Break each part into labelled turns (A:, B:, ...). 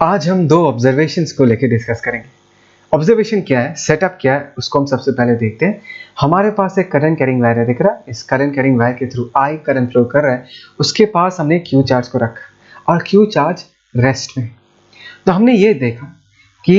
A: आज हम दो ऑब्जर्वेशंस को लेकर डिस्कस करेंगे। ऑब्जर्वेशन क्या है, सेटअप क्या है, उसको हम सबसे पहले देखते हैं। हमारे पास एक करंट कैरिंग वायर है, दिख रहा है। इस करंट कैरिंग वायर के थ्रू आई करंट फ्लो कर रहा है। उसके पास हमने क्यू चार्ज को रखा और क्यू चार्ज रेस्ट में। तो हमने ये देखा कि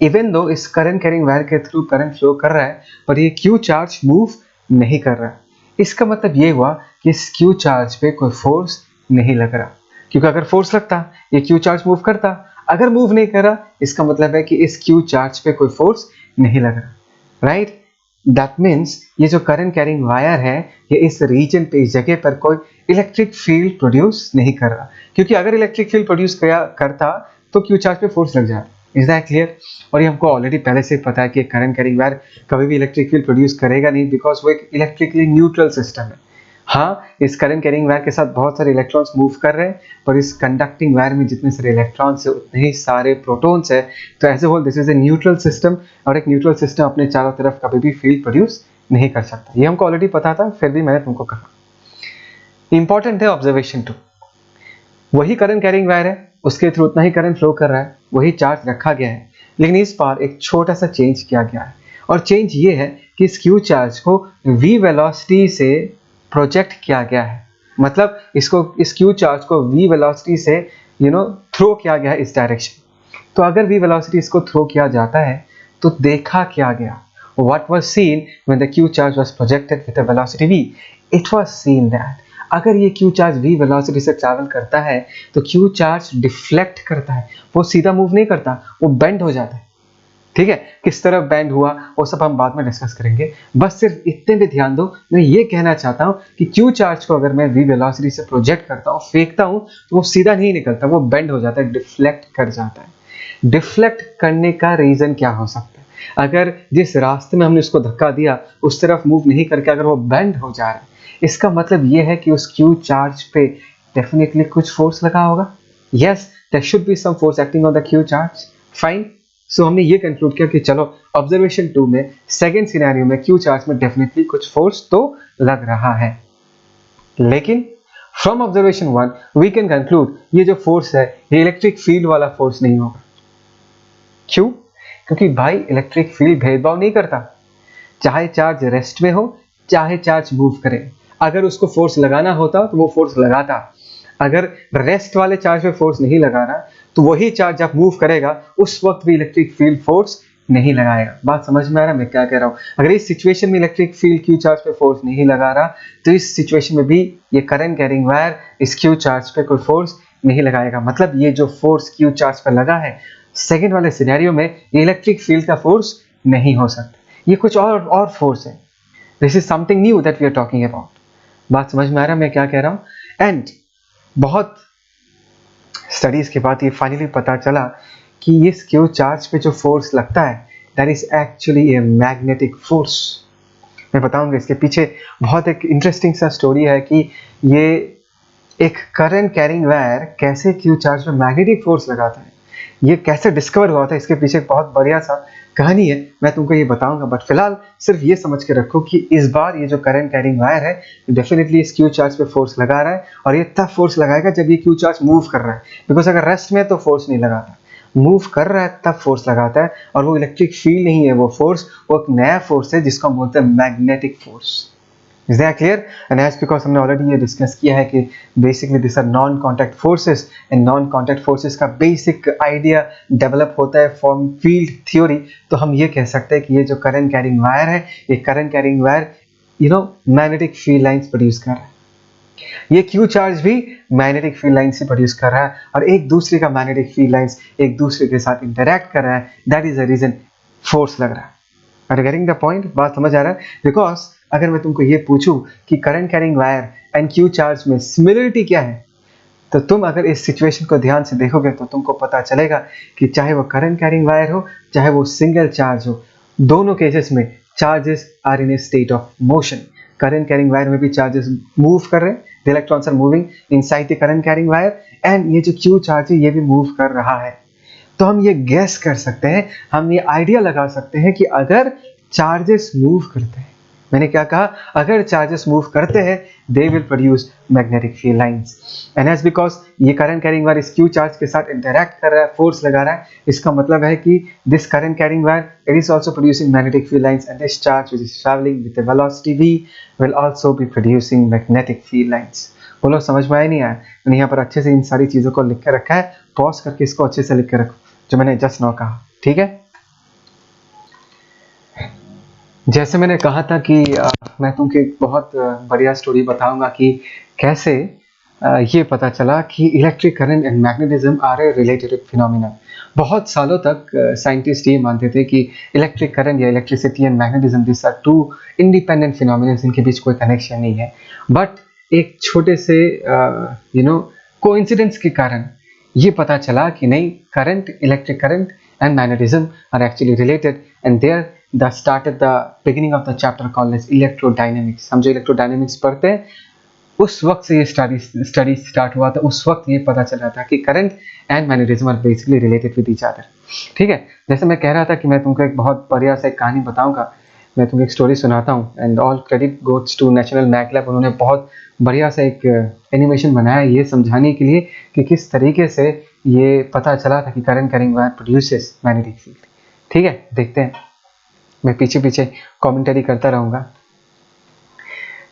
A: इवन दो इस करंट कैरिंग वायर के थ्रू करंट फ्लो कर रहा है, पर ये क्यू चार्ज मूव नहीं कर रहा है। इसका मतलब ये हुआ कि इस क्यू चार्ज पे कोई फोर्स नहीं लग रहा, क्योंकि अगर फोर्स लगता ये क्यू चार्ज मूव करता। अगर मूव नहीं कर रहा, इसका मतलब है कि इस क्यू चार्ज पे कोई फोर्स नहीं लग रहा, राइट। दैट मीन्स ये जो करंट कैरिंग वायर है, ये इस रीजन पे, इस जगह पर कोई इलेक्ट्रिक फील्ड प्रोड्यूस नहीं कर रहा, क्योंकि अगर इलेक्ट्रिक फील्ड प्रोड्यूस करता तो क्यू चार्ज पे फोर्स लग जाता। Is that clear? और ये हमको ऑलरेडी पहले से पता है कि करंट कैरिंग वायर कभी भी इलेक्ट्रिक फील्ड प्रोड्यूस करेगा नहीं, बिकॉज वो एक इलेक्ट्रिकली न्यूट्रल सिस्टम है। हाँ, इस करंट कैरिंग वायर के साथ बहुत सारे इलेक्ट्रॉन्स मूव कर रहे हैं, पर इस कंडक्टिंग वायर में जितने सारे इलेक्ट्रॉन्स है उतने ही सारे प्रोटॉन्स है। तो as a whole this is a neutral system, और एक न्यूट्रल सिस्टम अपने चारों तरफ कभी भी फील्ड प्रोड्यूस नहीं कर सकता। ये हमको ऑलरेडी पता था, फिर भी मैंने तुमको कहा। इंपॉर्टेंट है ऑब्जर्वेशन 2। वही करंट कैरिंग वायर है, उसके थ्रू उतना ही करंट फ्लो कर रहा है, वही चार्ज रखा गया है, लेकिन इस बार एक छोटा सा चेंज किया गया है। और चेंज ये है कि इस क्यू चार्ज को v वेलोसिटी से प्रोजेक्ट किया गया है। मतलब इस क्यू चार्ज को v वेलोसिटी से थ्रो किया गया है इस डायरेक्शन। तो अगर v वेलोसिटी इसको थ्रो किया जाता है तो देखा क्या गया, what was seen when the q charge was projected with a velocity v? It was seen that अगर ये q चार्ज v वेलोसिटी से ट्रैवल करता है तो q चार्ज डिफ्लेक्ट करता है, वो सीधा मूव नहीं करता, वो बेंड हो जाता है। ठीक है, किस तरह बेंड हुआ वो सब हम बाद में डिस्कस करेंगे। बस सिर्फ इतने भी ध्यान दो, मैं ये कहना चाहता हूँ कि q चार्ज को अगर मैं v वेलोसिटी से प्रोजेक्ट करता हूँ, फेंकता हूँ, तो वो सीधा नहीं निकलता, वो बेंड हो जाता है, डिफ्लेक्ट कर जाता है। डिफ्लेक्ट करने का रीजन क्या हो सकता है? अगर जिस रास्ते में हमने उसको धक्का दिया उस तरफ मूव नहीं करके अगर वो बेंड हो जा रहा है, इसका मतलब ये है कि उस क्यू चार्ज पे डेफिनेटली कुछ फोर्स लगा होगा। Yes, there should be some force acting on the Q charge. Fine. So हमने ये कंक्लूड किया कि चलो ऑब्जर्वेशन 2 में सेकंड सिनेरियो में क्यू चार्ज में डेफिनेटली कुछ फोर्स तो लग रहा है, लेकिन from observation 1 we can conclude ये जो फोर्स है ये इलेक्ट्रिक फील्ड वाला फोर्स नहीं होगा। क्यों? क्योंकि भाई इलेक्ट्रिक फील्ड भेदभाव नहीं करता, चाहे चार्ज रेस्ट में हो चाहे चार्ज मूव करे। अगर उसको फोर्स लगाना होता तो वो फोर्स लगाता। अगर रेस्ट वाले चार्ज पे फोर्स नहीं लगा रहा तो वही चार्ज जब मूव करेगा उस वक्त भी इलेक्ट्रिक फील्ड फोर्स नहीं लगाएगा। बात समझ में आ रहा है मैं क्या कह रहा हूँ? अगर इस सिचुएशन में इलेक्ट्रिक फील्ड क्यू चार्ज पे फोर्स नहीं लगा रहा तो इस सिचुएशन में भी ये करंट कैरिंग वायर इस क्यू चार्ज पे कोई फोर्स नहीं लगाएगा। मतलब ये जो फोर्स क्यू चार्ज पे लगा है सेकेंड वाले सिनेरियो में, ये इलेक्ट्रिक फील्ड का फोर्स नहीं हो सकता, ये कुछ और फोर्स है। This is something new that we are talking about. बात समझ में आ रहा है मैं क्या कह रहा हूँ? एंड बहुत स्टडीज के बाद ये फाइनली पता चला कि इस क्यू चार्ज पे जो फोर्स लगता है that is actually a magnetic force. मैं बताऊंगा इसके पीछे बहुत एक इंटरेस्टिंग सा स्टोरी है कि ये एक करंट कैरिंग वायर कैसे क्यू चार्ज पे मैग्नेटिक फोर्स लगाता है, ये कैसे डिस्कवर हुआ था, इसके पीछे बहुत बढ़िया सा कहानी है, मैं तुमको ये बताऊंगा। बट फिलहाल सिर्फ ये समझ के रखो कि इस बार ये जो करंट कैरिंग वायर है डेफिनेटली इस क्यू चार्ज पे फोर्स लगा रहा है, और ये तब फोर्स लगाएगा जब ये क्यू चार्ज मूव कर रहा है। बिकॉज अगर रेस्ट में तो फोर्स नहीं लगाता, मूव कर रहा है तब फोर्स लगाता है। और वो इलेक्ट्रिक फील्ड नहीं है वो फोर्स, वो एक नया फोर्स है जिसको हम बोलते हैं magnetic force. Is that clear? And as because हमने ऑलरेडी ये डिस्कस किया है कि basically this are non contact forces, and non contact forces का बेसिक आइडिया डेवलप होता है फ्रॉम फील्ड थ्योरी। तो हम ये कह सकते हैं कि ये जो करंट कैरिंग वायर है, ये current carrying wire magnetic field lines produce कर रहा है। ये क्यू चार्ज भी मैग्नेटिक फील्ड लाइन से प्रोड्यूस कर रहा है, और एक दूसरे का मैग्नेटिक फील्ड लाइंस एक दूसरे के साथ इंटरैक्ट कर रहा है। That is the reason force लग रहा है। Are you getting the point? बात समझ आ रहा है? बिकॉज अगर मैं तुमको ये पूछूं कि current carrying wire and Q charge में सिमिलरिटी क्या है, तो तुम अगर इस सिचुएशन को ध्यान से देखोगे तो तुमको पता चलेगा कि चाहे वो करंट कैरिंग वायर हो चाहे वो सिंगल चार्ज हो, दोनों केसेस में charges are in a state of motion. Current carrying wire में भी चार्जेस मूव कर रहे हैं, the electrons are moving inside the current carrying wire, and ये जो क्यू चार्ज है ये भी मूव कर रहा है। तो हम ये गैस कर सकते हैं, हम ये आइडिया लगा सकते हैं कि अगर चार्जेस मूव करते हैं मैंने क्या कहा, अगर चार्जेस मूव करते हैं they will produce magnetic field lines, and as because ये करंट कैरिंग वायर इस क्यू चार्ज के साथ इंटरैक्ट कर रहा है, फोर्स लगा रहा है, इसका मतलब है कि this current carrying wire it is also producing magnetic field lines, and this charge which is travelling with the velocity v will also be producing magnetic field lines. बोलो समझ में आया नहीं आया? मैंने यहाँ पर अच्छे से इन सारी चीजों को लिख के रखा है, पॉज करके इसको अच्छे से लिख के रखो जो मैंने जस्ट नाउ कहा, ठीक है। जैसे मैंने कहा था कि मैं तुमको एक बहुत बढ़िया स्टोरी बताऊंगा कि कैसे ये पता चला कि electric current and magnetism are a related phenomena. बहुत सालों तक साइंटिस्ट ये मानते थे कि इलेक्ट्रिक करंट या electricity and magnetism this are two independent phenomena, इनके बीच कोई कनेक्शन नहीं है। बट एक छोटे से कोइंसिडेंस के कारण ये पता चला कि नहीं, current, electric current and magnetism are actually related, and there the start at the beginning of the chapter called as electrodynamics. हम जो इलेक्ट्रोडायनेमिक्स पढ़ते हैं उस वक्त से ये स्टडी स्टार्ट हुआ था, उस वक्त ये पता चल रहा था कि current and magnetism are basically related with each other, ठीक है। जैसे मैं कह रहा था कि मैं तुमको एक बहुत बढ़िया सा एक कहानी बताऊंगा, मैं तुमको एक स्टोरी सुनाता हूँ, and all credit goes to national math lab. उन्होंने बहुत बढ़िया सा एक एनिमेशन बनाया ये समझाने के लिए कि किस तरीके से ये पता चला था कि current carrying wire produces magnetic field, ठीक है। देखते हैं, मैं पीछे पीछे कमेंटरी करता रहूंगा।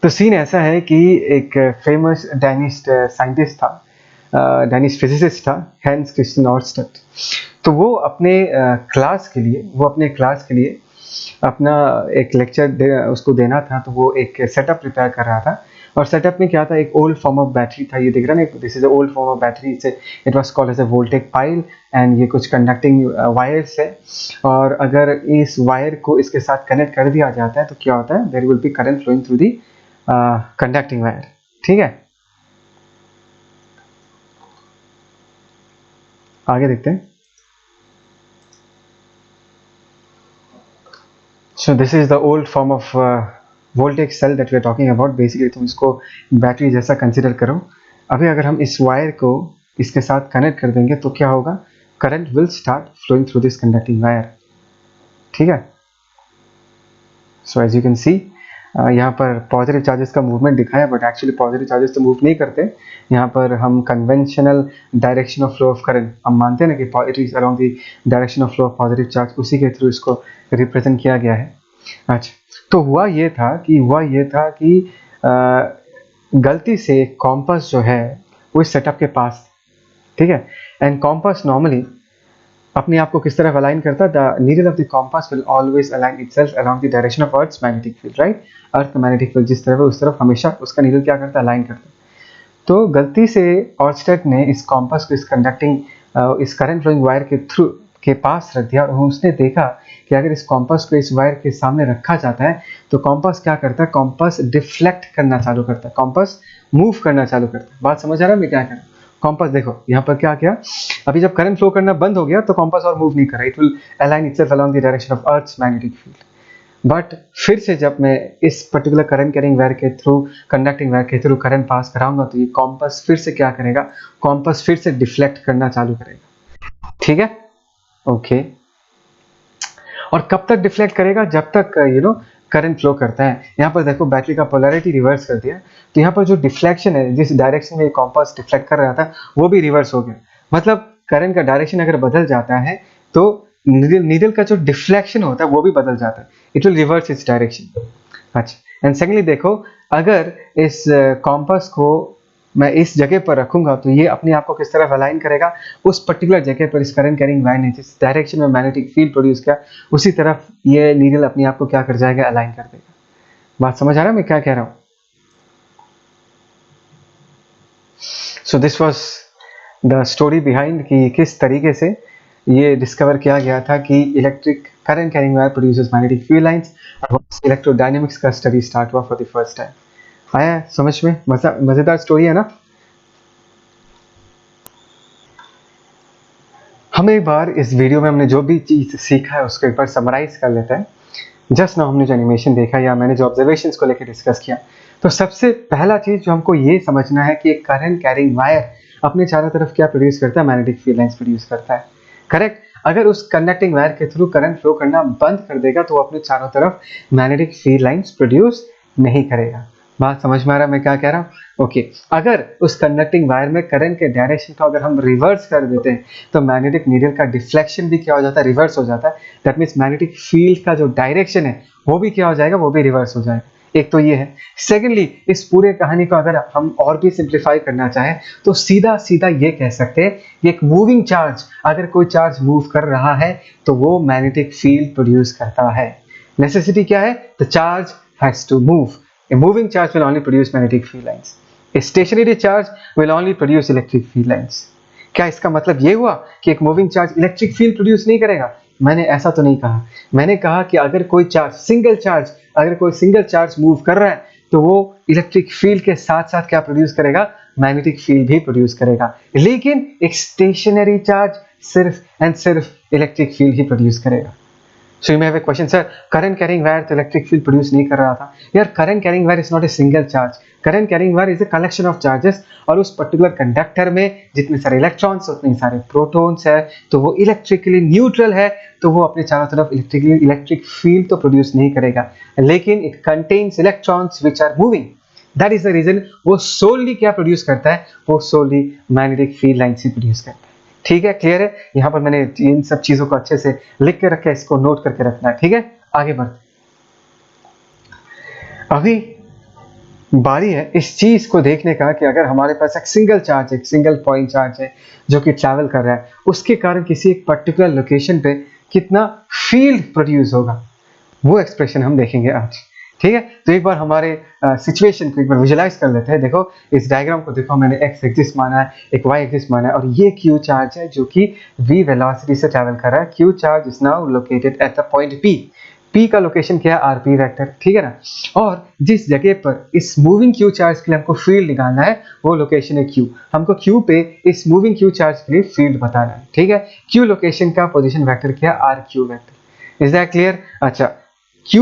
A: तो सीन ऐसा है कि एक फेमस डैनिश साइंटिस्ट था, डैनिश फिजिसिस्ट था, हैंस क्रिस्टियन ऑर्स्टेड। तो वो अपने क्लास के लिए अपना एक लेक्चर उसको देना था, तो वो एक सेटअप प्रिपेयर कर रहा था। और सेटअप में क्या था, एक ओल्ड फॉर्म ऑफ बैटरी था, ये दिख रहा है ना, this is a old form of battery, it was called as a voltage pile, and ये कुछ कंडक्टिंग वायर्स है। और अगर इस वायर को इसके साथ कनेक्ट कर दिया जाता है तो क्या होता है, there will be current flowing through the conducting wire, ठीक है। आगे देखते हैं। So this is the old form of voltage cell that we are talking about. Basically तुम इसको बैटरी जैसा कंसिडर करो। अभी अगर हम इस वायर को इसके साथ कनेक्ट कर देंगे तो क्या होगा, current will start flowing through this conducting wire, ठीक है। So as you can see यहाँ पर पॉजिटिव चार्जेस का मूवमेंट दिखाया, बट एक्चुअली पॉजिटिव चार्जेस तो मूव नहीं करते। यहाँ पर हम conventional direction of flow of current हम मानते हैं ना कि it is around the direction of flow of positive charge, उसी के थ्रू इसको रिप्रेजेंट किया गया है। अच्छा, तो हुआ ये था कि गलती से कॉम्पास जो है वो इस सेटअप के पास, ठीक है। एंड कॉम्पास नॉर्मली अपने आप को किस तरफ अलाइन करता है, the needle of the compass will always align itself around the direction of earth's magnetic field, right. Earth का मैग्नेटिक फील्ड जिस तरफ है उस तरफ हमेशा उसका नीडल क्या करता है, अलाइन करता है। तो गलती से ऑर्स्टेड ने इस कॉम्पास को इस करंट फ्लोइंग वायर के पास रख दिया, और उसने देखा कि अगर इस कॉम्पास को इस वायर के सामने रखा जाता है तो कॉम्पास क्या करता है, कॉम्पास डिफ्लेक्ट करना चालू करता है, कॉम्पास मूव करना चालू करता है। बात समझ आ रहा है मैं क्या कह रहा हूँ? कॉम्पास देखो यहाँ पर क्या किया, अभी जब करंट फ्लो करना बंद हो गया तो कॉम्पास और मूव नहीं कर रहा, it will align itself along the direction of earth's magnetic field. But फिर से जब मैं इस पर्टिकुलर करंट कैरिंग वायर के थ्रू, कंडक्टिंग वायर के थ्रू करंट पास कराऊंगा तो ये कॉम्पास फिर से क्या करेगा, कॉम्पास फिर से डिफ्लेक्ट करना चालू करेगा, ठीक है, ओके। और कब तक डिफ्लेक्ट करेगा, जब तक करंट फ्लो करता है। यहाँ पर देखो बैटरी का पोलैरिटी रिवर्स कर दिया, तो यहाँ पर जो डिफ्लेक्शन है, जिस डायरेक्शन में कॉम्पास डिफ्लेक्ट कर रहा था वो भी रिवर्स हो गया। मतलब करंट का डायरेक्शन अगर बदल जाता है तो नीडल का जो डिफ्लेक्शन होता है वो भी बदल जाता है, it will reverse its direction. अच्छा, एंड सेकेंडली देखो, अगर इस कॉम्पास को मैं इस जगह पर रखूंगा तो ये अपने आप को किस तरफ अलाइन करेगा, उस पर्टिकुलर जगह पर इस करंट कैरिंग वायर ने जिस डायरेक्शन में मैग्नेटिक फील्ड प्रोड्यूस किया उसी तरफ ये नीडल अपने आप को क्या कर जाएगा, अलाइन कर देगा। बात समझ आ रहा है मैं क्या कह रहा हूँ? So this was the story behind कि किस तरीके से ये डिस्कवर किया गया था कि electric current carrying wire produces magnetic field lines, और इलेक्ट्रोडायनेमिक्स का स्टडी स्टार्ट हुआ फॉर द फर्स्ट टाइम। आया समझ में? मजेदार स्टोरी है ना। हम एक बार इस वीडियो में हमने जो भी चीज सीखा है उसको एक बार समराइज कर लेते हैं। जस्ट नाउ हमने जो एनिमेशन देखा या मैंने जो ऑब्जर्वेशंस को लेकर डिस्कस किया, तो सबसे पहला चीज जो हमको ये समझना है कि एक करंट कैरिंग वायर अपने चारों तरफ क्या प्रोड्यूस करता है, मैग्नेटिक फील्ड लाइंस प्रोड्यूस करता है, करेक्ट। अगर उस कंडक्टिंग वायर के थ्रू करंट फ्लो करना बंद कर देगा तो वो अपने चारों तरफ मैग्नेटिक फील्ड लाइंस प्रोड्यूस नहीं करेगा। बात समझ में आ रहा है मैं क्या कह रहा हूँ? ओके, अगर उस कंडक्टिंग वायर में करंट के डायरेक्शन को अगर हम रिवर्स कर देते हैं तो मैग्नेटिक नीडल का डिफ्लेक्शन भी क्या हो जाता है, रिवर्स हो जाता है। दैट मीन्स मैग्नेटिक फील्ड का जो डायरेक्शन है वो भी क्या हो जाएगा, वो भी रिवर्स हो जाएगा। एक तो ये है। सेकेंडली, इस पूरे कहानी को अगर हम और भी सिंप्लीफाई करना चाहें तो सीधा सीधा ये कह सकते हैं, एक मूविंग चार्ज, अगर कोई चार्ज मूव कर रहा है तो वो मैग्नेटिक फील्ड प्रोड्यूस करता है। नेसेसिटी क्या है? The charge has to move. A moving charge will only produce magnetic field lines. A stationary charge will only produce electric field lines. क्या इसका मतलब ये हुआ कि एक moving charge electric field produce नहीं करेगा? मैंने ऐसा तो नहीं कहा। मैंने कहा कि अगर कोई सिंगल चार्ज मूव कर रहा है तो वो इलेक्ट्रिक फील्ड के साथ साथ क्या प्रोड्यूस करेगा, मैग्नेटिक फील्ड भी प्रोड्यूस करेगा। लेकिन एक स्टेशनरी चार्ज सिर्फ एंड सिर्फ इलेक्ट्रिक फील्ड ही प्रोड्यूस करेगा। So you may have a question, sir, current carrying wire तो electric field produce नहीं कर रहा था। यार, current carrying wire is not a single charge. Current carrying wire is a collection of charges और उस particular conductor में जितने सारे electrons उतने ही सारे protons है, तो वो electrically neutral है, तो वो अपने चारों तरफ electric field तो produce नहीं करेगा, लेकिन it contains electrons which are moving. That is the reason वो solely क्या produce करता है, वो solely magnetic field lines ही produce करता है। ठीक है, क्लियर है? यहाँ पर मैंने इन सब चीजों को अच्छे से लिख के रखा है, इसको नोट करके रखना है। ठीक है, आगे बढ़ते। अभी बारी है इस चीज को देखने का कि अगर हमारे पास एक सिंगल पॉइंट चार्ज है जो कि ट्रैवल कर रहा है, उसके कारण किसी एक पर्टिकुलर लोकेशन पे कितना फील्ड प्रोड्यूस होगा, वो एक्सप्रेशन हम देखेंगे आज। ठीक है, तो एक बार हमारे सिचुएशन को एक बार विजुलाइज कर लेते हैं। देखो इस डायग्राम को देखो, मैंने एक्स एक्सिस माना है, एक वाई एक्सिस माना है, और ये क्यू चार्ज है जो कि v वेलोसिटी से ट्रैवल कर रहा है। Q charge is now located at the point p। p का लोकेशन क्या है, rp वेक्टर। ठीक है ना, और जिस जगह पर इस मूविंग क्यू चार्ज के लिए हमको फील्ड निकालना है वो लोकेशन है q। हमको q पे इस मूविंग क्यू चार्ज के लिए फील्ड बताना है। ठीक है, q लोकेशन का पोजीशन वेक्टर क्या है, rq vector. Is that clear? अच्छा, q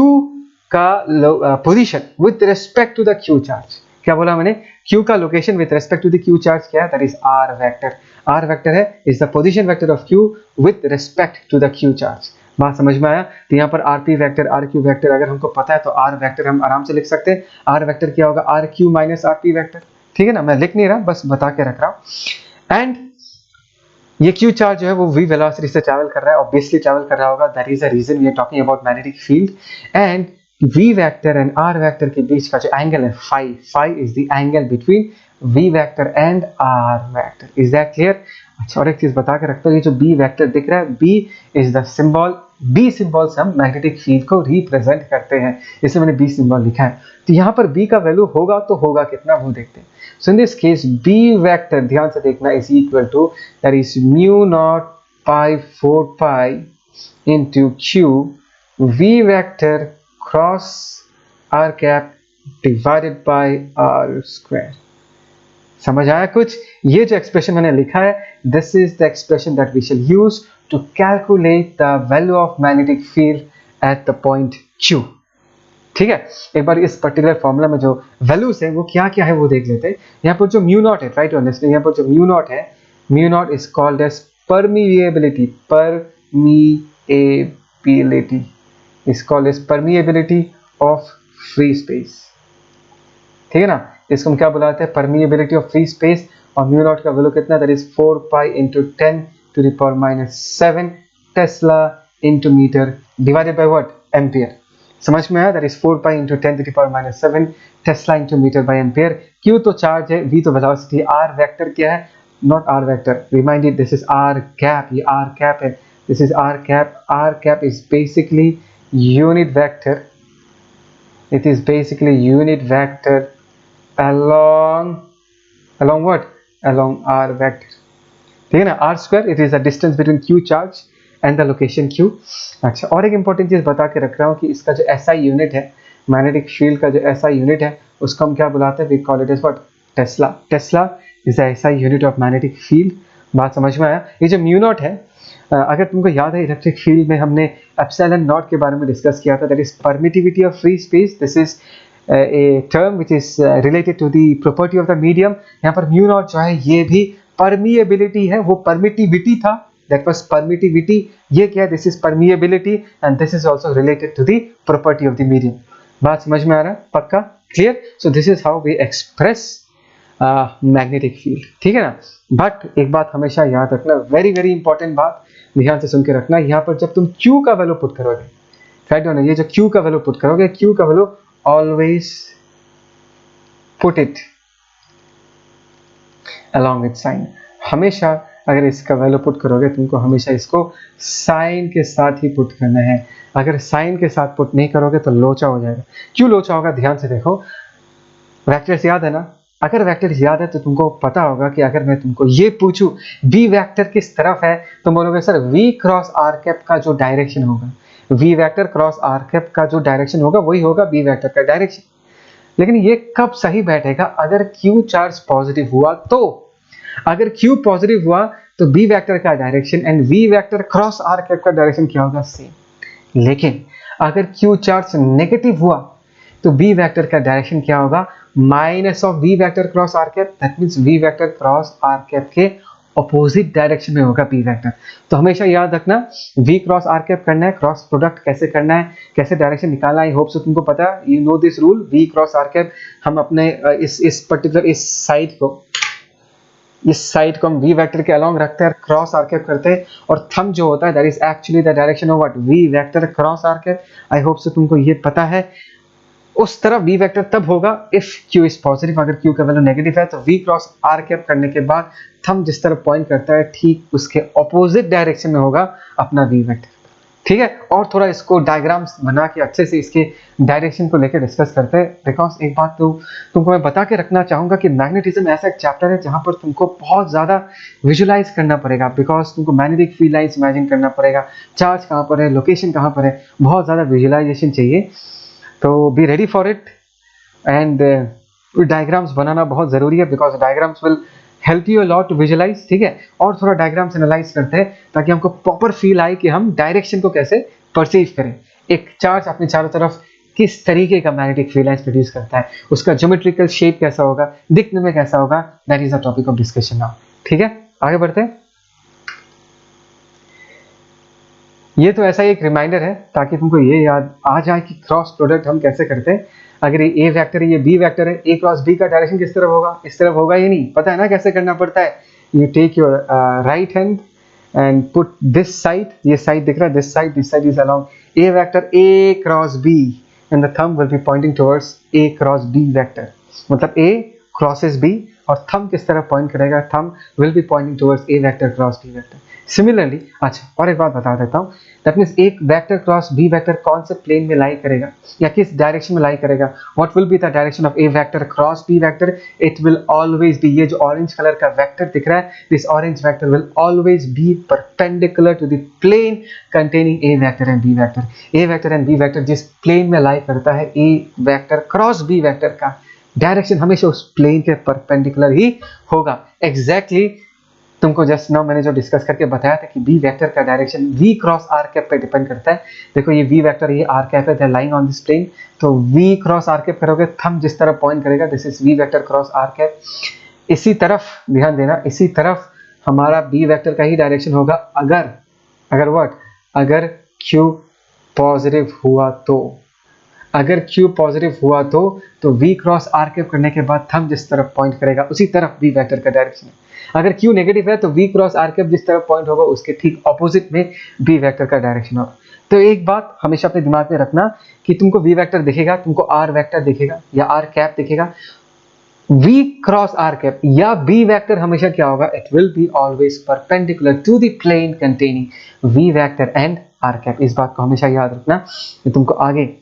A: का position with respect to the Q charge, क्या बोला मैंने, q का location with respect to the Q charge क्या है, that is r vector. r vector है is the position vector of q with respect to the Q charge. बात समझ में आया? तो यहाँ पर rp वेक्टर, rq वेक्टर अगर हमको पता है तो r वेक्टर हम आराम से लिख सकते हैं। r वेक्टर क्या होगा, rq माइनस rp वेक्टर। ठीक है ना, मैं लिख नहीं रहा, बस बता के रख रहा हूँ। एंड ये क्यू चार्ज जो है वो v वेलोसिटी से ट्रैवल कर रहा है, ऑब्वियसली ट्रैवल कर रहा होगा, that is the reason we are talking about magnetic field. And v vector and r vector के बीच का जो एंगल है phi is the angle between v vector and r vector. Is that clear? अच्छा, और एक चीज बता के रखता हूँ, ये जो b वेक्टर दिख रहा है, b is the symbol, b symbol से हम मैग्नेटिक फील्ड को रिप्रेजेंट करते हैं, इसलिए मैंने b सिंबल लिखा है। तो यहाँ पर b का वैल्यू होगा तो होगा कितना, वो देखते हैं। So in this case b vector, ध्यान से देखना, is equal to that is mu naught pi 4 pi into q v vector cross r cap divided by r square. समझ आया कुछ? ये जो एक्सप्रेशन मैंने लिखा है, this is the expression that we shall use to calculate the value of magnetic field at the point q। ठीक है, एक बार इस पर्टिकुलर फॉर्मूला में जो वैल्यूज है वो क्या क्या है वो देख लेते हैं। यहाँ पर जो म्यू नॉट है, राइट अंडरस्टैंड, यहाँ पर जो म्यू नॉट है, mu naught is called as permeability, permeability is called as permeability of free space। ठीक है ना, इसको हम क्या बुलाते हैं, permeability of free space। और म्यू नॉट का वैल्यू कितना, that is 4 pi into 10 to the power -7 tesla into meter divided by what, ampere. समझ में आया? That is 4 pi into 10 to the power -7 tesla into meter by ampere. Q तो charge है, v तो velocity, r vector क्या है, not r vector, reminded this is r cap, ये r cap है, this is r cap. r cap is basically unit vector, it is basically unit vector along what, along r vector। ठीक है ना, r square it is the distance between q charge and the location q। अच्छा, और एक important चीज बता के रख रहा हूँ कि इसका जो SI यूनिट है, मैग्नेटिक फील्ड का जो SI यूनिट है, उसको हम क्या बुलाते हैं, we call it as what, Tesla. Tesla is the SI unit of magnetic field। बात समझ में आया? ये जो म्यू नॉट है, अगर तुमको याद है इलेक्ट्रिक फील्ड में हमने एप्सिलॉन नॉट के बारे में डिस्कस किया था, that is permittivity of free space. This is a term which is related to the property of the medium. यहाँ पर म्यू नॉट जो है ये भी परमिएबिलिटी है, वो परमिटिविटी था, दैट वाज परमिटिविटी, ये क्या है, this is permeability and this is also related to the property of the medium. बात समझ में आ रहा है? पक्का clear? So this is how we express magnetic field, ठीक है ना। बट एक बात हमेशा याद रखना, वेरी वेरी इंपॉर्टेंट बात, ध्यान से सुन के रखना, यहाँ पर जब तुम Q का वैल्यू पुट करोगे, राइट ना, ये जो Q का वैल्यू पुट करोगे, Q का value always put it along with sign. हमेशा अगर इसका वैल्यू पुट करोगे तुमको हमेशा इसको साइन के साथ ही पुट करना है। अगर साइन के साथ पुट नहीं करोगे तो लोचा हो जाएगा। क्यों लोचा होगा? ध्यान से देखो, वेक्टर्स याद है ना? अगर वेक्टर्स याद है तो तुमको पता होगा कि अगर मैं तुमको ये पूछूं बी वेक्टर किस तरफ है, तो बोलोगे sir v cross are cap का जो डायरेक्शन होगा, v vector cross are cap का जो डायरेक्शन होगा वही होगा बी वेक्टर का डायरेक्शन। लेकिन ये कब सही बैठेगा? अगर Q चार्ज पॉजिटिव हुआ तो। अगर Q पॉजिटिव हुआ तो B वेक्टर का direction and V vector cross R cap का डायरेक्शन क्या होगा? सेम। लेकिन अगर Q चार्ज नेगेटिव हुआ तो B वेक्टर का डायरेक्शन क्या होगा? Minus of V vector cross R cap, that means V vector cross R cap के अपोजिट डायरेक्शन में होगा B वेक्टर। तो हमेशा याद रखना V क्रॉस R कैप करना है, क्रॉस प्रोडक्ट कैसे करना है, कैसे डायरेक्शन निकालना है, आई होप सो तुमको पता है, you know this rule. V cross R cap हम अपने इस पर्टिकुलर इस साइड को हम V वेक्टर के अलोंग रखते हैं, क्रॉस R कैप करते हैं, और थंब जो होता है that is actually the direction of what? V vector cross R cap. I hope so तुमको ये पता है। उस तरफ V वेक्टर तब होगा इफ Q इज पॉजिटिव। अगर Q का वैल्यू नेगेटिव है तो V क्रॉस R कैप करने के बाद थंब जिस तरफ पॉइंट करता है ठीक उसके ऑपोजिट डायरेक्शन में होगा अपना V वेक्टर, ठीक है। और थोड़ा इसको डायग्राम्स बना के अच्छे से इसके डायरेक्शन को लेकर डिस्कस करते हैं, बिकॉज एक बात तो तुमको मैं बता के रखना चाहूंगा कि मैग्नेटिज्म ऐसा एक चैप्टर है जहां पर तुमको बहुत ज़्यादा विजुलाइज करना पड़ेगा, बिकॉज तुमको मैग्नेटिक फील्ड लाइन्स इमेजिन करना पड़ेगा, चार्ज कहाँ पर है, लोकेशन कहाँ पर है, बहुत ज़्यादा विजुलाइजेशन चाहिए। तो be ready for it and diagrams बनाना बहुत ज़रूरी है, because diagrams will help you a lot to visualise, ठीक है। और थोड़ा डायग्राम्स एनालाइज करते हैं ताकि हमको प्रॉपर फील आए कि हम डायरेक्शन को कैसे परसीव करें। एक चार्ज अपने चारों तरफ किस तरीके का मैग्नेटिक फील्ड लाइन्स प्रोड्यूस करता है, उसका ज्योमेट्रिकल शेप कैसा होगा, दिखने में कैसा होगा, that is the topic of discussion now, ठीक है। आगे बढ़ते हैं। ये तो ऐसा एक रिमाइंडर है ताकि तुमको ये याद आ जाए कि क्रॉस प्रोडक्ट हम कैसे करते हैं। अगर ये A वेक्टर है, ये B वेक्टर है, A क्रॉस B का डायरेक्शन किस तरफ होगा? इस तरफ होगा ही नहीं, पता है ना कैसे करना पड़ता है। You take your right hand and put this side, ये साइड दिख रहा है, this side is along A vector A cross B and the thumb will be pointing towards A cross B vector. मतलब A क्रॉसेस B और thumb किस तरफ point करेगा? Thumb will be pointing towards A vector cross B vector. Similarly, अच्छा और एक बात बता देता हूँ, दैट मीन्स एक वेक्टर क्रॉस बी वेक्टर कौन से प्लेन में लाई करेगा या किस डायरेक्शन में लाई करेगा? What will be the direction of A vector cross B vector? It will always be, ये जो ऑरेंज कलर का वेक्टर दिख रहा है, this orange vector will always be perpendicular to the plane containing A vector and B vector. A vector and B vector जिस plane में lie करता है, A vector cross B vector का direction हमेशा उस प्लेन के परपेंडिकुलर ही होगा। Exactly तुमको जस्ट नाउ मैंने जो डिस्कस करके बताया था कि बी वेक्टर का direction v cross are cap पे डिपेंड करता है। देखो ये वी वेक्टर, ये आर कैप है, they are lying on this plane, तो वी क्रॉस आर कैप करोगे, थंब जिस तरफ पॉइंट करेगा, this is v vector cross are cap. इसी तरफ ध्यान देना, इसी तरफ हमारा बी वेक्टर का ही डायरेक्शन होगा अगर व्हाट? अगर Q पॉजिटिव हुआ तो। अगर Q पॉजिटिव हुआ तो V क्रॉस आर कैप करने के बाद थंब जिस तरफ पॉइंट करेगा उसी तरफ V वेक्टर का डायरेक्शन है। अगर Q नेगेटिव है तो V क्रॉस आर कैप जिस तरफ पॉइंट होगा उसके ठीक ऑपोजिट में B वेक्टर का डायरेक्शन होगा। तो एक बात हमेशा अपने दिमाग में रखना कि तुमको V वेक्टर दिखेगा, तुमको R वेक्टर दिखेगा या R कैप दिखेगा, V क्रॉस R कैप या B वेक्टर हमेशा क्या होगा? It will be always perpendicular to the plane containing V vector and R cap. इस बात को हमेशा याद रखना। मैं तुमको आगे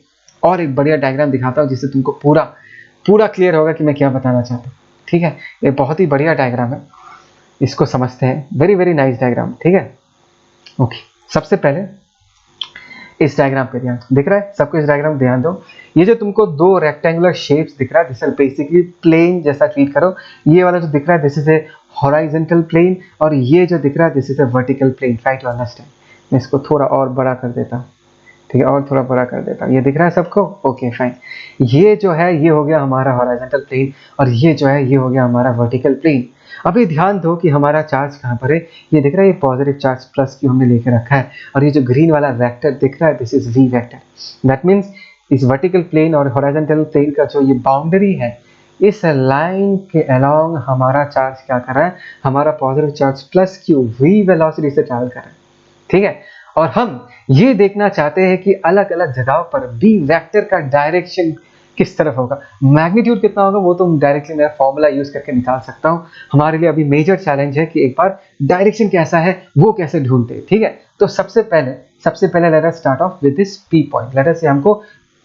A: और एक बढ़िया डायग्राम दिखाता हूँ जिससे तुमको पूरा क्लियर होगा कि मैं क्या बताना चाहता हूँ, ठीक है। ये बहुत ही बढ़िया डायग्राम है, इसको समझते हैं। वेरी वेरी नाइस डायग्राम, ठीक है। ओके, सबसे पहले इस डायग्राम पे ध्यान दिख रहा है सबको? इस डायग्राम ध्यान दो। ये जो तुमको दो रेक्टेंगुलर शेप्स दिख रहा है, दिस इज बेसिकली प्लेन जैसा ट्रीट करो। ये वाला जो दिख रहा है this is a horizontal plane और ये जो दिख रहा है this is a vertical plane. Try to understand. मैं इसको थोड़ा और बड़ा कर देता हूँ, ठीक है, और थोड़ा बड़ा कर देता हूँ। ये दिख रहा है सबको? Okay fine. ये जो है ये हो गया हमारा हॉरिजॉन्टल प्लेन और ये जो है ये हो गया हमारा वर्टिकल प्लेन। अभी ध्यान दो कि हमारा चार्ज कहाँ पर है, ये दिख रहा है, ये पॉजिटिव चार्ज प्लस क्यू हमने लेके रखा है, और ये जो ग्रीन वाला वेक्टर दिख रहा है, this is v vector. That means इस वर्टिकल प्लेन और हॉरिजॉन्टल प्लेन का जो ये बाउंड्री है, इस लाइन के अलोंग हमारा चार्ज क्या कर रहा है, हमारा positive charge plus Q v velocity से ट्रैवल कर रहा है, ठीक है। और हम ये देखना चाहते हैं कि अलग अलग जगहों पर बी वेक्टर का डायरेक्शन किस तरफ होगा, मैग्नीट्यूड कितना होगा वो तो डायरेक्टली मैं फॉर्मूला यूज करके निकाल सकता हूं। हमारे लिए अभी मेजर चैलेंज है कि एक बार डायरेक्शन कैसा है वो कैसे ढूंढते हैं, ठीक है। तो सबसे पहले let us start of with this P point. Let us से हमको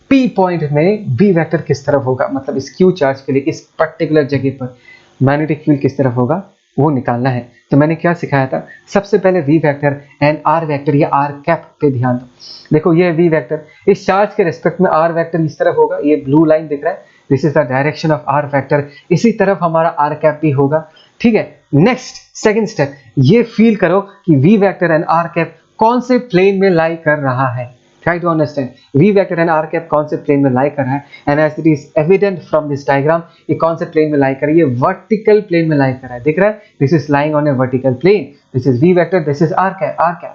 A: पी पॉइंट में बी वेक्टर किस तरफ होगा, मतलब इस क्यू चार्ज के लिए इस पर्टिकुलर जगह पर मैग्नेटिक फील्ड किस तरफ होगा वो निकालना है। तो मैंने क्या सिखाया था, सबसे पहले v vector and r vector या आर कैप पे ध्यान दो। देखो ये वी वेक्टर, इस चार्ज के रिस्पेक्ट में आर वेक्टर इस तरफ होगा, ये ब्लू लाइन दिख रहा है, this is the direction of r vector, इसी तरफ हमारा आर कैप भी होगा, ठीक है। नेक्स्ट सेकंड स्टेप, ये फील करो कि v vector and r cap कौन से प्लेन में लाई कर रहा है, try to understand v vector and r cap कौन से प्लेन में लाई कर रहा है, and as it is evident from this diagram ये कौन से प्लेन में लाई कर रहा है, ये वर्टिकल प्लेन में लाई कर रहा है, दिख रहा है, this is lying on a vertical plane, this is v vector, this is r cap,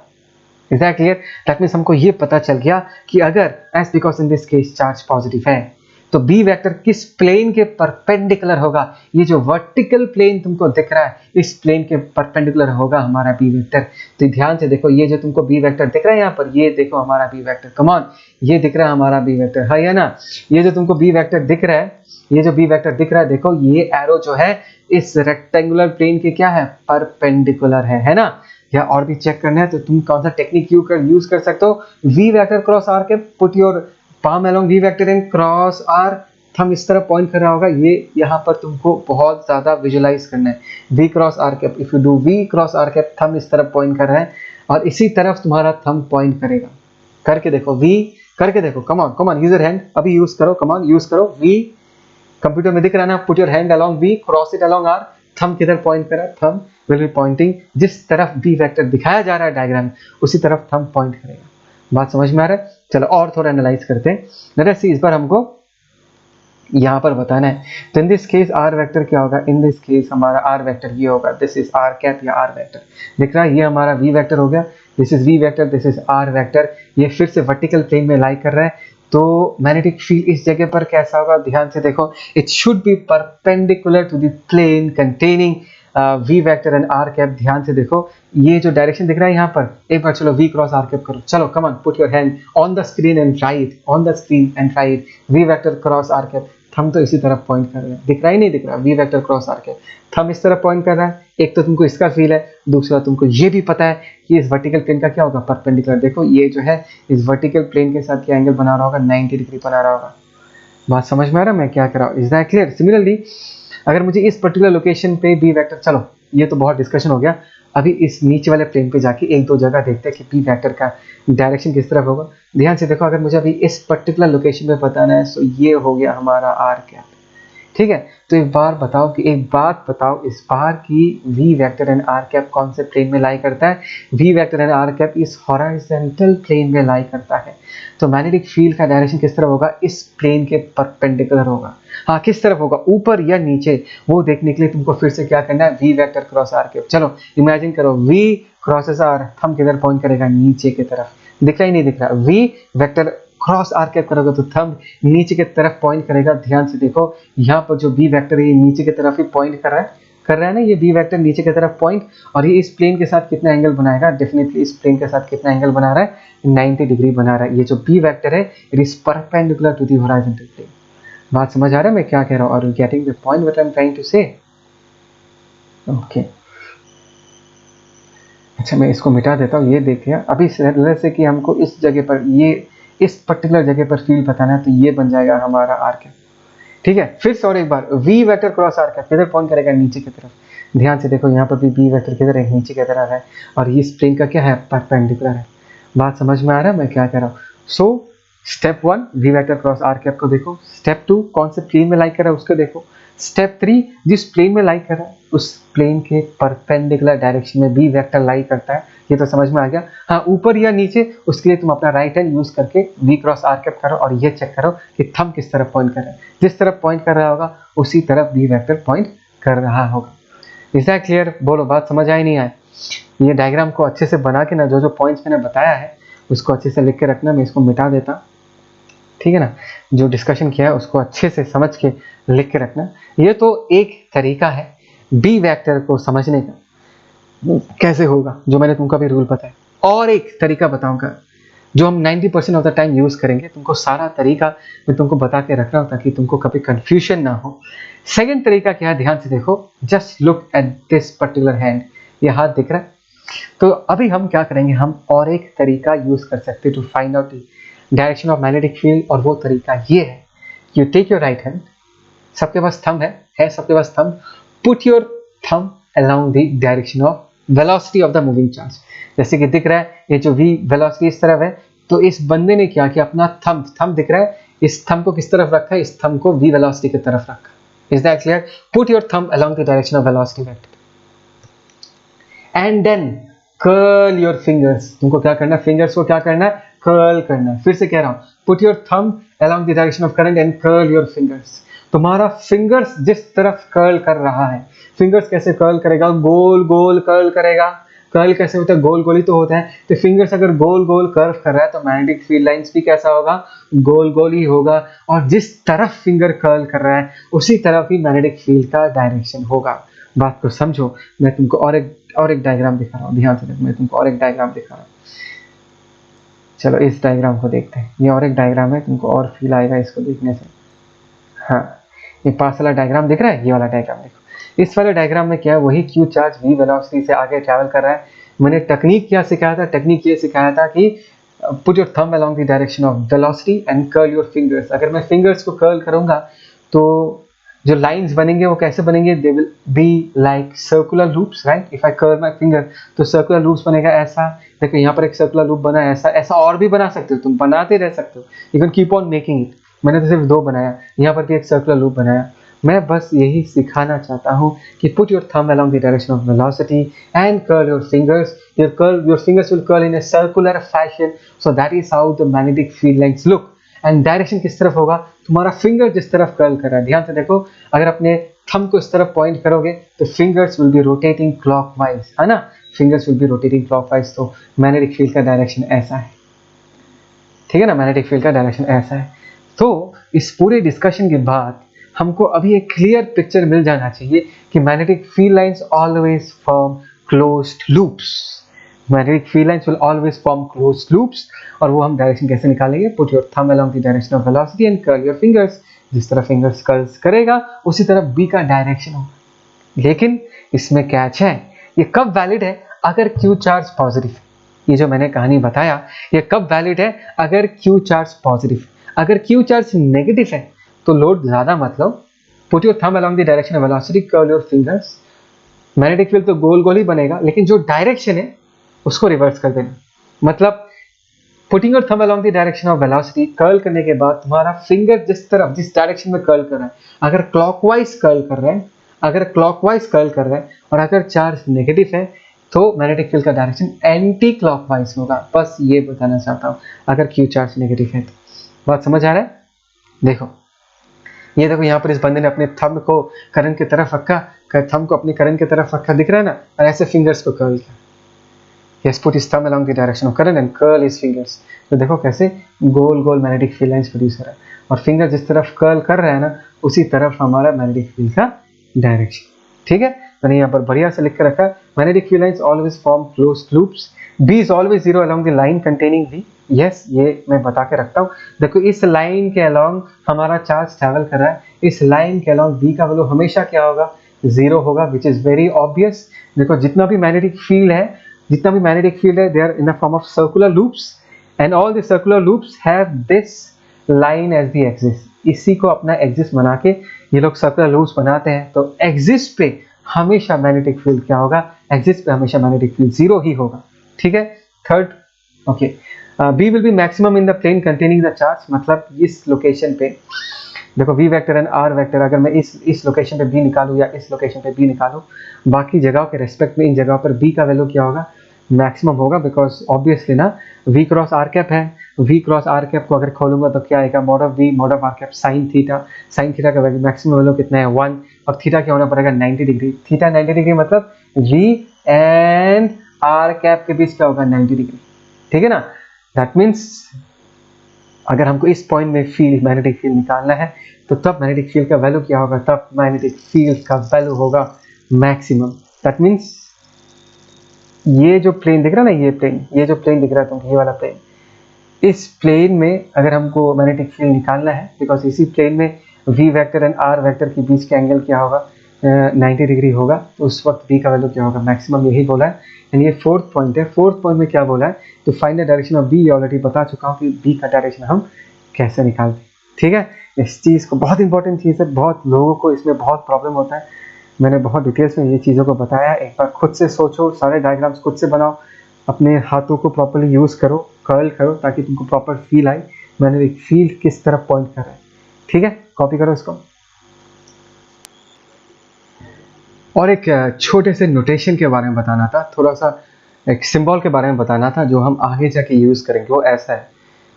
A: is that clear? that means हमको ये पता चल गया कि अगर as because in this case charge positive है तो b वेक्टर किस प्लेन के परपेंडिकुलर होगा, ये जो वर्टिकल प्लेन तुमको दिख रहा है इस प्लेन के परपेंडिकुलर होगा हमारा b वेक्टर। तो ध्यान से देखो, ये जो तुमको b वेक्टर दिख रहा है यहाँ पर, ये देखो हमारा b वेक्टर, कम ऑन, ये दिख रहा है हमारा b वेक्टर, है ना। ये जो तुमको b वेक्टर दिख रहा है, ये जो b वेक्टर दिख रहा है, देखो ये एरो जो है इस रेक्टेंगुलर प्लेन के क्या है, परपेंडिकुलर है ना। या और भी चेक करना है तो तुम कौन सा टेक्निक यूज कर सकते हो, v वेक्टर क्रॉस r के put your palm along v vector and cross r, thumb इस तरफ पॉइंट कर रहा होगा, ये यहाँ पर तुमको बहुत ज्यादा विजुलाइज करना है, v cross r cap, if you do v cross r cap, thumb इस तरफ पॉइंट कर रहा है और इसी तरफ तुम्हारा थंब पॉइंट करेगा, करके देखो, v करके देखो, come on use your hand, अभी यूज करो, कम ऑन यूज करो, v कंप्यूटर में दिख रहा है ना, put your hand along v, cross it along r, thumb किधर पॉइंट कर रहा है, थंब विल बी पॉइंटिंग जिस तरफ v वेक्टर दिखाया जा रहा है डायग्राम में उसी तरफ थंब पॉइंट करेगा। बात समझ में आ रहा है? चलो और थोड़ा एनालाइज करते हैं। लेट अस सी, इस बार हमको यहाँ पर बताना है, तो in this case r vector क्या होगा, इन दिस केस हमारा आर वेक्टर ये होगा, दिस इज आर कैप या आर वेक्टर, दिख रहा है, ये हमारा वी वेक्टर हो गया, this is v vector, this is r vector, ये फिर से वर्टिकल प्लेन में लाई कर रहा है। तो मैग्नेटिक फील्ड इस जगह पर कैसा होगा, ध्यान से देखो, it should be perpendicular to the plane containing v vector and r cap. ध्यान से देखो, ये जो डायरेक्शन दिख रहा है यहाँ पर, एक बार चलो v क्रॉस r कैप करो, चलो come on, put your hand on the screen and right, on the screen and right, v vector cross r cap, thumb तो इसी तरफ पॉइंट कर रहे हैं, दिख रहा ही नहीं दिख रहा, v vector cross r cap, thumb इस तरफ पॉइंट कर रहा है। एक तो तुमको इसका फील है, दूसरा तुमको ये भी पता है कि इस वर्टिकल प्लेन का क्या होगा, परपेंडिकुलर। देखो ये जो है इस वर्टिकल प्लेन के साथ क्या एंगल बना रहा होगा, 90 डिग्री बना रहा होगा। बात समझ में आ रहा है मैं क्या कर रहा हूँ, इज दैट क्लियर? सिमिलरली अगर मुझे इस पर्टिकुलर लोकेशन पे बी वेक्टर, चलो ये तो बहुत डिस्कशन हो गया, अभी इस नीचे वाले प्लेन पे जाके एक दो जगह देखते हैं कि बी वेक्टर का डायरेक्शन किस तरफ होगा। ध्यान से देखो, अगर मुझे अभी इस पर्टिकुलर लोकेशन पे बताना है तो ये हो गया हमारा आर कैप, ठीक है। तो एक बात बताओ, इस बार की v vector and r cap कौन से प्लेन में लाई करता है, v vector and r cap इस हॉरिजॉन्टल प्लेन में लाई करता है। तो मैग्नेटिक फील्ड का डायरेक्शन किस तरफ होगा, इस प्लेन के परपेंडिकुलर होगा। हाँ, किस तरफ होगा, ऊपर या नीचे, वो देखने के लिए तुमको फिर से क्या करना है, v vector cross are cap. चलो इमेजिन करो, वी क्रॉसेस आर, थंब किधर पॉइंट करेगा, नीचे की तरफ, दिख रहा ही नहीं दिख रहा, v vector cross are cap करोगे तो थंब नीचे की तरफ पॉइंट करेगा। ध्यान से देखो, यहाँ पर जो बी वेक्टर है ये नीचे की तरफ ही पॉइंट कर रहा है ना, ये बी वेक्टर नीचे की तरफ पॉइंट, और ये इस प्लेन के साथ कितना एंगल बनाएगा, डेफिनेटली इस प्लेन के साथ कितना एंगल बना रहा है, 90 डिग्री बना रहा है। ये जो बी वेक्टर है it is perpendicular to the horizontal plane. बात समझ आ रहा है मैं क्या कह रहा हूँ, are you getting the point what I am trying to say? Okay, अच्छा मैं इसको मिटा देता हूँ। ये देखिए, अभी से कि हमको इस जगह पर, ये इस पर्टिकुलर जगह पर फील्ड बताना है, तो ये बन जाएगा हमारा आर कैप, ठीक है। फिर से और एक बार, V vector cross are cap किधर पॉइंट करेगा, नीचे की तरफ। ध्यान से देखो, यहाँ पर भी बी वेक्टर किधर है, नीचे की तरफ है, और ये स्प्रिंग का क्या है, परपेंडिकुलर है। बात समझ में आ रहा है मैं क्या कह रहा हूँ? So step 1 v vector cross are cap को देखो, स्टेप 2 कौन से प्लेन में लाई कर रहा है उसको देखो, स्टेप 3 जिस प्लेन में लाई कर रहा है उस प्लेन के परपेंडिकुलर डायरेक्शन में बी वेक्टर लाई करता है। ये तो समझ में आ गया। हाँ, ऊपर या नीचे, उसके लिए तुम अपना राइट हैंड यूज करके वी क्रॉस आर कैप करो और ये चेक करो कि थंब किस तरफ पॉइंट कर रहा है। जिस तरफ पॉइंट कर रहा होगा उसी तरफ बी वेक्टर पॉइंट कर रहा होगा। Is that clear? बोलो, बात समझ आई नहीं आए? ये डायग्राम को अच्छे से बना के ना, जो जो पॉइंट्स मैंने बताया है उसको अच्छे से लिख के रखना। मैं इसको मिटा देता, ठीक है ना? जो डिस्कशन किया है उसको अच्छे से समझ के लिख के रखना। ये तो एक तरीका है बी वेक्टर को समझने का कैसे होगा, जो मैंने तुमको अभी रूल बताया। और एक तरीका बताऊंगा जो हम 90% ऑफ द टाइम यूज करेंगे। तुमको सारा तरीका मैं तुमको बता के रख रहा हूँ ताकि तुमको कभी कंफ्यूजन ना हो। सेकंड तरीका क्या है, ध्यान से देखो। Just look at this particular hand, ये हाथ दिख रहा है। तो अभी हम क्या करेंगे, हम और एक तरीका यूज कर सकते हैं to find out direction of magnetic field, और वो तरीका ये है, you take your right hand, सबके पास थंब है सबके पास thumb, put your thumb along the direction of velocity of the moving charge. जैसे कि दिख रहा है ये जो v वेलोसिटी इस तरफ है, तो इस बंदे ने क्या किया, अपना थंब दिख रहा है, इस थंब को किस तरफ रखा है, इस थंब को v वेलोसिटी की तरफ रखा। Is that clear? Put your thumb along the direction of velocity vector and then curl your fingers. तुमको क्या करना है, फिंगर्स को क्या करना है, कर्ल करना है। फिर से कह रहा हूं, put your thumb along the direction of current and curl your fingers. तुम्हारा फिंगर्स जिस तरफ कर्ल कर रहा है, फिंगर्स कैसे कर्ल करेगा, गोल गोल कर्ल करेगा। कर्ल कैसे होता है, गोल गोल ही तो होता है। तो फिंगर्स अगर गोल गोल कर्व कर रहा है तो मैग्नेटिक फील्ड लाइंस भी कैसा होगा, गोल गोल ही होगा। और जिस तरफ फिंगर कर्ल कर रहा है उसी तरफ ही मैग्नेटिक फील्ड का डायरेक्शन होगा। बात को समझो। मैं तुमको और एक डायग्राम दिखा रहा हूँ, ध्यान से देखो। मैं तुमको और एक डायग्राम दिखा रहा हूँ। चलो इस डायग्राम को देखते हैं। ये और एक डायग्राम है, तुमको और फील आएगा इसको देखने से। हाँ, ये पास वाला डायग्राम दिख रहा है, ये वाला डायग्राम देखो। इस वाले डायग्राम में क्या है, वही क्यू चार्ज v वेलोसिटी से आगे ट्रैवल कर रहा है। मैंने टेक्निक क्या सिखाया था, टेक्निक ये सिखाया था कि put your thumb along the direction of velocity and curl your fingers. अगर मैं फिंगर्स को कर्ल करूंगा तो जो लाइंस बनेंगे वो कैसे बनेंगे, दे will be like circular loops, right? If I curl my finger तो सर्कुलर लूप्स बनेगा ऐसा। देखो यहाँ पर एक सर्कुलर लूप बना है, ऐसा और भी बना सकते हो, तुम बनाते रह सकते हो, you can keep on making it. मैंने तो सिर्फ 2 बनाया, यहाँ पर भी एक सर्कुलर लूप बनाया। मैं बस यही सिखाना चाहता हूँ कि put your thumb along the direction of velocity and curl your fingers. Your fingers will curl in a circular fashion, so that is how the magnetic field lines look. And direction किस तरफ होगा, तुम्हारा finger जिस तरफ curl कर रहा है, ध्यान से देखो। अगर अपने थंब को इस तरफ पॉइंट करोगे तो fingers will be rotating clockwise, है ना? Fingers will be rotating clockwise. तो मैग्नेटिक फील्ड का डायरेक्शन ऐसा है, ठीक है ना? मैग्नेटिक फील्ड का डायरेक्शन ऐसा है। तो इस पूरे डिस्कशन के बाद हमको अभी एक क्लियर पिक्चर मिल जाना चाहिए कि magnetic field lines always form closed loops. Magnetic field lines will always form closed loops. और वो हम डायरेक्शन कैसे निकालेंगे, put your thumb along the direction of velocity and curl your fingers. जिस तरह फिंगर्स कर्ल्स करेगा उसी तरफ बी का डायरेक्शन होगा। लेकिन इसमें कैच है, ये कब वैलिड है, अगर क्यू चार्ज पॉजिटिव है। ये जो मैंने कहानी बताया ये कब वैलिड है, अगर क्यू चार्ज पॉजिटिव है। अगर क्यू चार्ज नेगेटिव है तो लोड ज्यादा मत लो, put your thumb along the direction of velocity, curl your fingers. Magnetic field तो गोल गोल ही बनेगा, लेकिन जो डायरेक्शन है उसको रिवर्स कर देना। मतलब putting your thumb along the direction of velocity, curl करने के बाद तुम्हारा फिंगर जिस डायरेक्शन में कर्ल कर रहा है, अगर क्लॉकवाइज कर्ल कर रहा है, और अगर चार्ज नेगेटिव है तो मैग्नेटिक फील्ड का डायरेक्शन एंटी क्लॉकवाइज होगा। बस ये बताना चाहता हूँ, अगर क्यू चार्ज नेगेटिव है तो। बात समझ आ रहा है? देखो ये देखो, यहाँ पर इस बंदे ने अपने थंब को करंट की तरफ रखा, थंब को अपनी करंट की तरफ रखा, दिख रहा है ना? और ऐसे फिंगर्स को कर्ल किया। Yes, put his thumb along the direction of current and curl his fingers. तो देखो कैसे गोल गोल मैग्नेटिक फील्ड लाइंस प्रोड्यूस हो रहा है, और फिंगर जिस तरफ कर्ल कर रहा है ना उसी तरफ हमारा मैग्नेटिक फील्ड का डायरेक्शन, ठीक है? मैंने यहाँ पर बढ़िया से लिख कर रखा, magnetic field lines always form closed loops, B is always zero along the line containing V. Yes, ये मैं बता के रखता हूँ। देखो इस लाइन के अलोंग हमारा चार्ज ट्रैवल कर रहा है, इस लाइन के अलोंग B का वैल्यू हमेशा क्या होगा, 0 होगा, विच इज वेरी ऑब्वियस। देखो जितना भी मैग्नेटिक फील्ड है, they are in the form of circular loops, and all the circular loops have this line as the axis. इसी को अपना एक्सिस बना के ये लोग सर्कुलर लूप्स बनाते हैं। तो एक्सिस पे हमेशा मैग्नेटिक फील्ड क्या होगा, एक्सिस पे हमेशा मैग्नेटिक फील्ड 0 ही होगा, ठीक है? Third, okay, B will be maximum in the plane containing the charge। मतलब इस लोकेशन पे देखो V vector and R vector, अगर मैं इस लोकेशन पे B निकालूं या इस लोकेशन पे B निकालूं, बाकी जगहों के रेस्पेक्ट में इन जगहों पर B का वैल्यू क्या होगा, मैक्सिमम होगा, बिकॉज ऑब्वियसली ना v क्रॉस आर कैप है, v क्रॉस आर कैप को अगर खोलूंगा तो क्या आएगा, mod of v mod of r cap sine theta का वैल्यू मैक्सिमम वैल्यू कितना है 1, और थीटा क्या होना पड़ेगा 90 डिग्री, थीटा 90 डिग्री मतलब v एंड आर कैप के बीच क्या होगा 90 डिग्री, ठीक है ना। दैट मीन्स अगर हमको इस पॉइंट में फील्ड मैग्नेटिक फील्ड निकालना है तो तब मैग्नेटिक फील्ड का वैल्यू क्या होगा, तब मैग्नेटिक फील्ड का वैल्यू होगा मैक्सिमम। दैट मीन्स ये जो प्लेन दिख रहा है ना, ये जो प्लेन दिख रहा है तुमको, ये वाला प्लेन, इस प्लेन में अगर हमको मैग्नेटिक फील्ड निकालना है, बिकॉज इसी प्लेन में v vector and r vector के बीच का एंगल क्या होगा 90 डिग्री होगा, तो उस वक्त b का वैल्यू क्या होगा मैक्सिमम, यही बोला है। एंड ये फोर्थ पॉइंट है, फोर्थ पॉइंट में क्या बोला है, तो find the direction of b, already बता चुका हूँ कि b का डायरेक्शन हम कैसे निकालते हैं, ठीक है। इस चीज़ को बहुत इंपॉर्टेंट चीज़ है, बहुत लोगों को इसमें बहुत प्रॉब्लम होता है, मैंने बहुत डिटेल्स में ये चीज़ों को बताया। एक बार खुद से सोचो, सारे डायग्राम्स खुद से बनाओ, अपने हाथों को प्रॉपर्ली यूज़ करो, कर्ल करो, ताकि तुमको प्रॉपर फील आए मैग्नेटिक फील्ड किस तरफ पॉइंट कर रहा है, ठीक है। कॉपी करो इसको। और एक छोटे से नोटेशन के बारे में बताना था, थोड़ा सा एक सिंबल के बारे में बताना था जो हम आगे जाके यूज़ करेंगे। वो ऐसा है,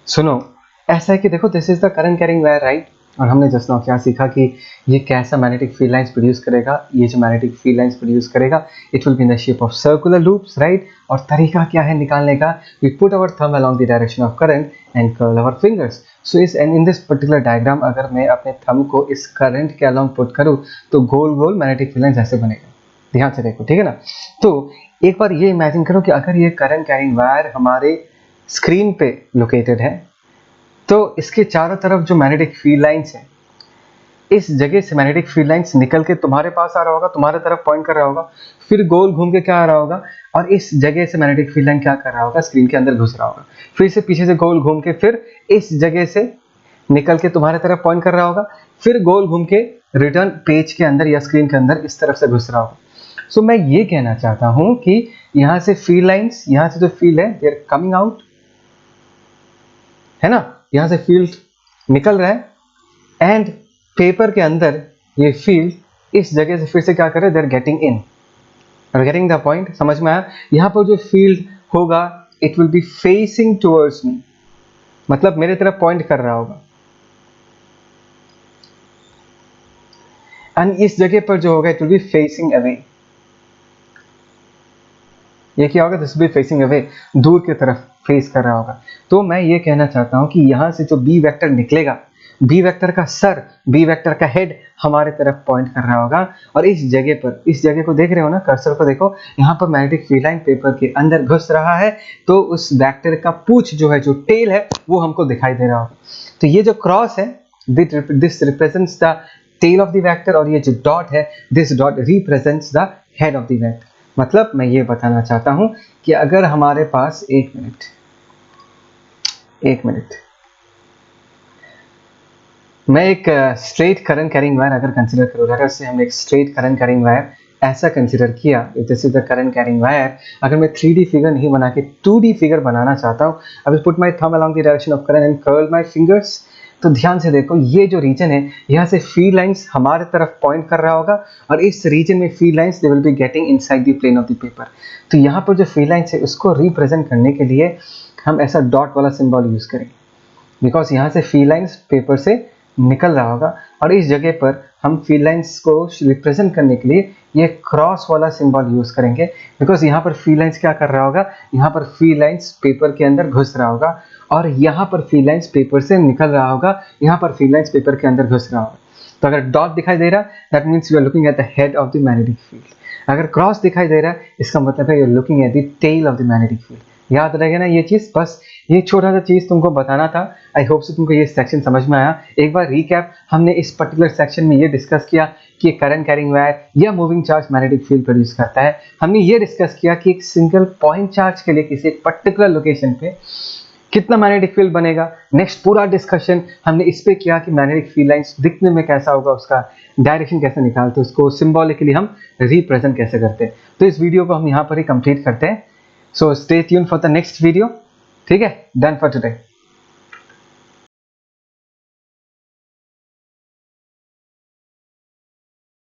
A: सुनो, ऐसा है कि देखो this is the current carrying wire, right. और हमने जस्ट नाउ क्या सीखा कि ये कैसा मैग्नेटिक फील्ड लाइंस प्रोड्यूस करेगा, ये जो मैग्नेटिक फील्ड लाइंस प्रोड्यूस करेगा it will be in the shape of circular loops, right. और तरीका क्या है निकालने का, we put our thumb along the direction of current and curl our fingers. So इस and in this particular diagram अगर मैं अपने थंब को इस करंट के अलोंग पुट करूँ तो गोल गोल मैग्नेटिक फील्ड लाइंस ऐसे बनेगा, ध्यान से देखो, ठीक है ना। तो एक बार ये इमेजिन करो कि अगर ये करंट कैरिंग वायर हमारे स्क्रीन पे लोकेटेड है, तो इसके चारों तरफ जो मैग्नेटिक फील्ड लाइंस है, इस जगह से मैग्नेटिक फील्ड लाइंस निकल के तुम्हारे पास आ रहा होगा, तुम्हारे तरफ पॉइंट कर रहा होगा, फिर गोल घूम के क्या आ रहा होगा, और इस जगह से मैग्नेटिक फील्ड लाइन क्या कर रहा होगा, स्क्रीन के अंदर घुस रहा होगा, फिर से पीछे से गोल घूम के फिर इस जगह से निकल के तुम्हारे तरफ पॉइंट कर रहा होगा, फिर गोल घूम के रिटर्न पेज के अंदर या स्क्रीन के अंदर इस तरफ से घुस रहा होगा। सो मैं ये कहना चाहता हूं कि यहां से फील्ड लाइंस, यहां से जो फील्ड है दे आर कमिंग आउट, है ना, यहां से फील्ड निकल रहा है एंड पेपर के अंदर ये फील्ड इस जगह से फिर से क्या कर रहे हैं, they are getting in, are getting the point, समझ में आया। यहां पर जो फील्ड होगा it will be facing towards me, मतलब मेरे तरफ पॉइंट कर रहा होगा, एंड इस जगह पर जो होगा it will be facing away, ये क्या होगा, this will be facing away, दूर की तरफ फेस कर रहा होगा। तो मैं ये कहना चाहता हूं कि यहां से जो बी वेक्टर निकलेगा, बी वेक्टर का सर, बी वेक्टर का हेड हमारे तरफ पॉइंट कर रहा होगा, और इस जगह पर, इस जगह को देख रहे हो ना, कर्सर को देखो, यहाँ पर मैग्नेटिक फील्ड लाइन पेपर के अंदर घुस रहा है, तो उस वेक्टर का पूंछ जो है, जो टेल है, वो हमको दिखाई दे रहा होगा। तो ये जो क्रॉस है, this represents the tail of the vector, और ये जो डॉट है, this dot represents the head of the vector. मतलब मैं ये बताना चाहता हूं कि अगर हमारे पास एक मिनट मैं एक स्ट्रेट करंट कैरिंग वायर अगर कंसीडर करूँ, लेटर से हमने एक स्ट्रेट करंट कैरिंग वायर ऐसा कंसीडर किया, this is the current carrying wire. अगर मैं 3D फिगर नहीं बना के 2D फिगर बनाना चाहता हूँ, I will put my thumb along the direction of current and curl my fingers. तो ध्यान से देखो, ये जो रीजन है, यहाँ से फील्ड लाइंस हमारे तरफ पॉइंट कर रहा होगा, और इस रीजन में field lines they will be getting inside the plane of the paper. तो यहाँ पर जो फील्ड लाइंस है उसको रिप्रेजेंट करने के लिए हम ऐसा डॉट वाला सिंबल यूज करेंगे, बिकॉज यहाँ से फील्ड लाइंस पेपर से निकल रहा होगा, और इस जगह पर हम फील्ड लाइंस को रिप्रेजेंट करने के लिए ये क्रॉस वाला सिंबल यूज करेंगे, बिकॉज यहाँ पर फील्ड लाइंस क्या कर रहा होगा, यहाँ पर फील्ड लाइंस पेपर के अंदर घुस रहा होगा, और यहाँ पर फील्ड लाइंस पेपर से निकल रहा होगा, यहाँ पर फील्ड लाइंस पेपर के अंदर घुस रहा होगा। तो अगर डॉट दिखाई दे रहा है, that means you are looking at the head of the magnetic field. अगर क्रॉस दिखाई दे रहा है, इसका मतलब है you are looking at the tail of the magnetic field. याद रहेगा ना ये चीज, बस ये छोटा सा चीज तुमको बताना था। आई होप से तुमको ये सेक्शन समझ में आया। एक बार रिकैप, हमने इस पर्टिकुलर सेक्शन में ये डिस्कस किया कि करंट कैरिंग वायर या moving charge magnetic field produce करता है। हमने ये डिस्कस किया कि एक सिंगल पॉइंट चार्ज के लिए किसी पर्टिकुलर लोकेशन पे कितना मैग्नेटिक फील्ड बनेगा। नेक्स्ट पूरा डिस्कशन हमने इस पे किया कि मैग्नेटिक फील्ड लाइंस दिखने में कैसा होगा, उसका डायरेक्शन कैसे निकालते हैं, उसको सिंबॉलिकली हम रिप्रेजेंट कैसे करते हैं। तो इस वीडियो को हम यहाँ पर ही कंप्लीट करते हैं। So stay tune for the next video. ठीक है, डन फॉर टुडे।